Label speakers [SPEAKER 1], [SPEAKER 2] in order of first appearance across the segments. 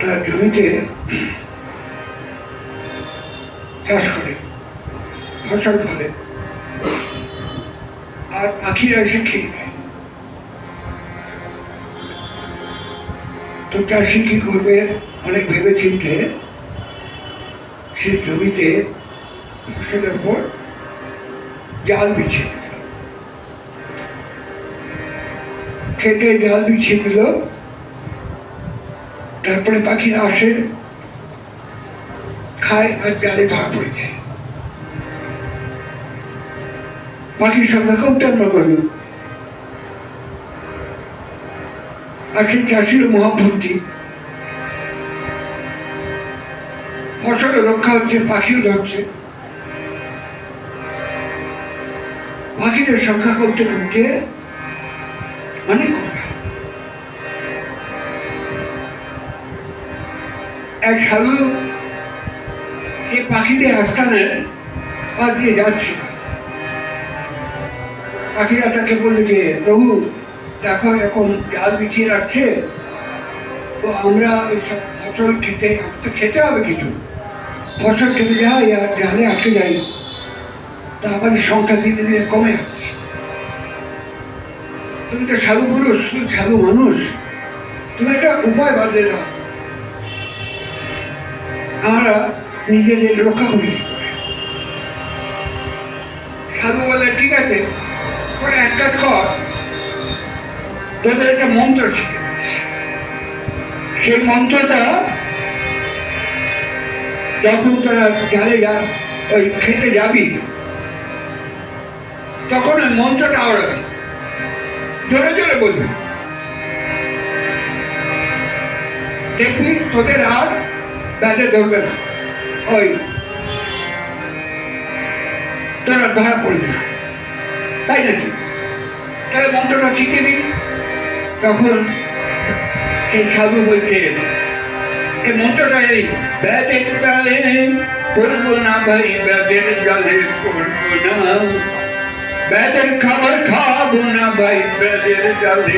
[SPEAKER 1] তার জমিতে চাষ করে, ফসল ফলে, আর পাখিরা এসে খেয়ে নেয়। তো চাষি কি করবে, অনেক ভেবে চিন্তে সে জমিতে ফসলের পর জাল বিছিয়ে দিল, খেতে জাল বিছিয়ে দিল। তারপরে পাখিরা আসে, খায়, আর জালে ধরা পড়ে যায়। পাখির সংখ্যা খুব টানা করল, আর সেই চাষির মহাভূতি, ফসল রক্ষা হচ্ছে, পাখিও ধরছে। পাখিদের সংখ্যা কমতে কমতে অনেক কমে। এক সাধু সে পাখিদের আস্থানের পাশ দিয়ে যাচ্ছে। পাখিরা তাকে বলল যে, প্রভু দেখো এখন জাল বিছিয়ে রাখছে, তো আমরা এইসব ফসল খেতে, তো খেতে হবে কিছু, ফসল খেতে যাই আর জালে আটকে যাই, তা আমাদের সংখ্যা দিনে দিনে কমে আসছে। তুমি তো সাধু পুরুষ, সাধু মানুষ, তুমি একটা উপায় বাদলে দাও, আমরা নিজেদের রক্ষা করি। সাধু বলে, ঠিক আছে, এক কাজ কর, তোদের একটা মন্ত্র শিখে দিচ্ছি। সেই মন্ত্রটা যখন তোরা জালে ওই খেতে যাবি, তখন ওই মন্ত্রটা আওড়াবি, জোরে জোরে বলবি, দেখবি তোদের আর ব্যাটে ধরবে না, ওই তোরা ধরা পড়বি না। তাই নাকি? তাহলে মন্ত্রটা শিখে দিন। তখন সেই সাধু বলছে, এই মন্ত্রটা এই, ব্যাটের জালে পড়বো না ভাই, ব্যাটের জালে পড়বো না, ব্যাটের খাবার খাবো না ভাই, ব্যাটের জালে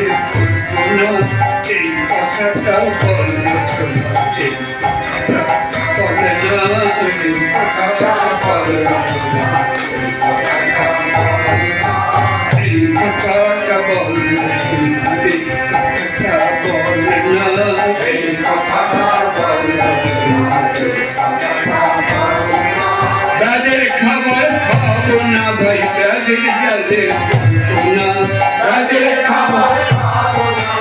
[SPEAKER 1] পড়বো না। এই কথাটা বলে না, এই কথাটা বলে না, এই কথাটা বলে না, এই কথাটা বলে না। ব্যাটের খাবার খাবো না ভাই, ব্যাটের জালে পড়বো না, ব্যাটের খাবার খাবো না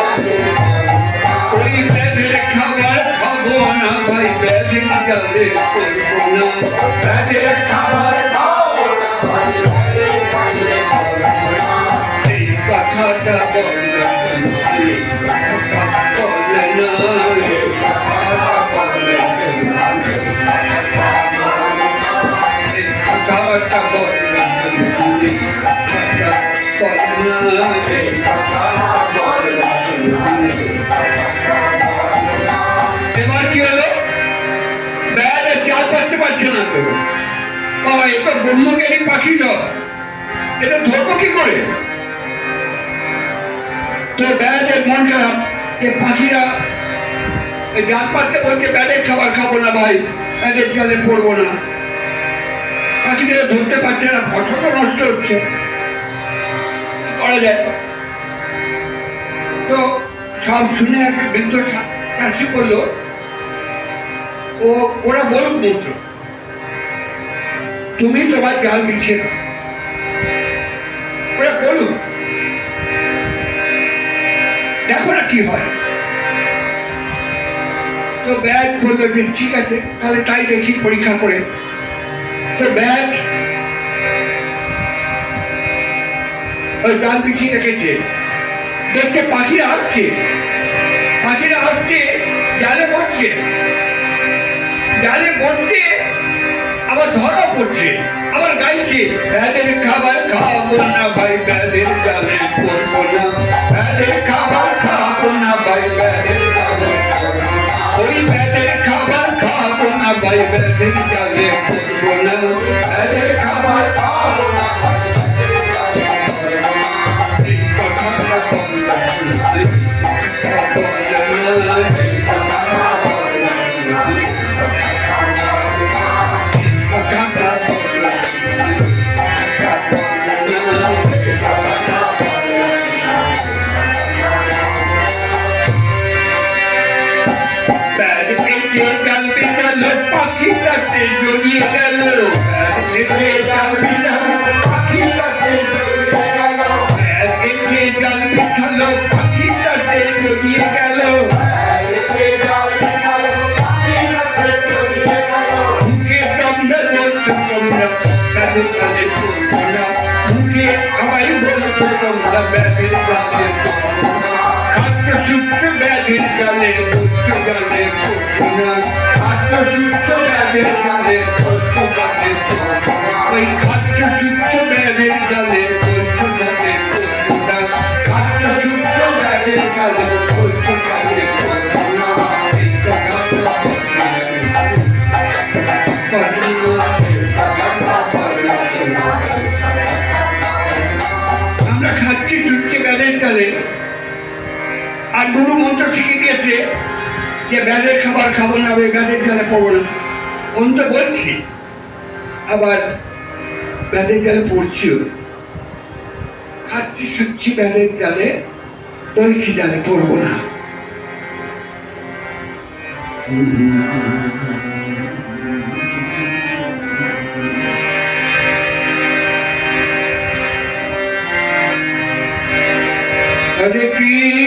[SPEAKER 1] ভাই, ওই ব্যাটের খাবার খাবো না ভাই, ব্যাটের জালে পড়বো না, ব্যাটের খাবার খাবো না ভাই, এই কথাটা বলে না, এই কথাটা বলে না, এই কথাটা বলে না, এই কথাটা বলে না, এই কথাটা বলে না, এই কথাটা বলে না। এবার কি হলো, ব্যাটে চাল পাচ্ছে পাচ্ছে না তো, বাবা এ তো ব্রহ্মজ্ঞানী পাখি, সব এটা ধরবো কি করে? তো ব্যাটের মন খারাপ, যে পাখিরা জাল পাচ্ছে, বলছে ব্যাটের খাবার খাবো না ভাই, ব্যাটের জালে পড়বো না। পাখিদের ধরতে পারছে না, ফসল নষ্ট হচ্ছে, করা যায়? তো সব শুনে এক বৃদ্ধ চাষি করলো, ওরা বলুক মন্ত্র, তুমি তোমার জাল বিছিয়ে দাও, ওরা বলুক, দেখো না কি হয়। তো ব্যাট বললো যে ঠিক আছে, তাহলে তাই দেখি পরীক্ষা করে। তো ব্যাট ওই জাল বিছিয়ে রেখেছে, দেখছে পাখিরা আসছে, পাখিরা আসছে, জালে বসছে, জালে বসছে, আবার ধরা পড়ছে, আবার গাইছে, ব্যাটের খাবার খাবো না ভাই, ব্যাটের জালে পড়বো না, ব্যাটের খাবার খাবো না ভাই, ব্যাটের জালে পড়বো না, ওই ব্যাটের খাবার খাবো না ভাই, ব্যাটের জালে পড়বো না, ব্যাটের খাবার খাবো না ভাই, এই কথাটা বলে না, এই কথাটা বলে না। বিছালো পাখিটাতে জড়িয়ে গেল এসে জাল বিছালো পাখিটাতে জড়িয়ে গেল এসে জাল বিছালো পাখিটাতে জড়িয়ে গেল এসে জাল বিছালো পাখিটাতে জড়িয়ে গেল মুখে তোমরা বলছো তোমরা কাজে কাজে করবো না মুখে সবাই বলছো তোমরা ব্যাগের কাজে করবো না আত্মসুপ্ত ব্যাগের কালে করছো কাজে করবো না আত্মসুপ্ত ব্যাগের কালে করছো কাজে করবো না ওই আত্মসুপ্ত ব্যাগের কালে করছো কাজে করবো না আত্মসুপ্ত ব্যাগের কালে করছো কাজে করবো না এই কথা আমরা খাচ্ছি ছুটছে ব্যাগের কালে আর গুরু মন্ত্র শিখে গেছে যে ব্যাগের খাবার খাবো না ব্যাগের জালে পড়বো না অন্ত বলছি আবার ব্যাগের জালে পড়ছিও খাচ্ছি ছুটছি ব্যাগের জালে বলছি জালে পড়বো না হরে কৃষ্ণ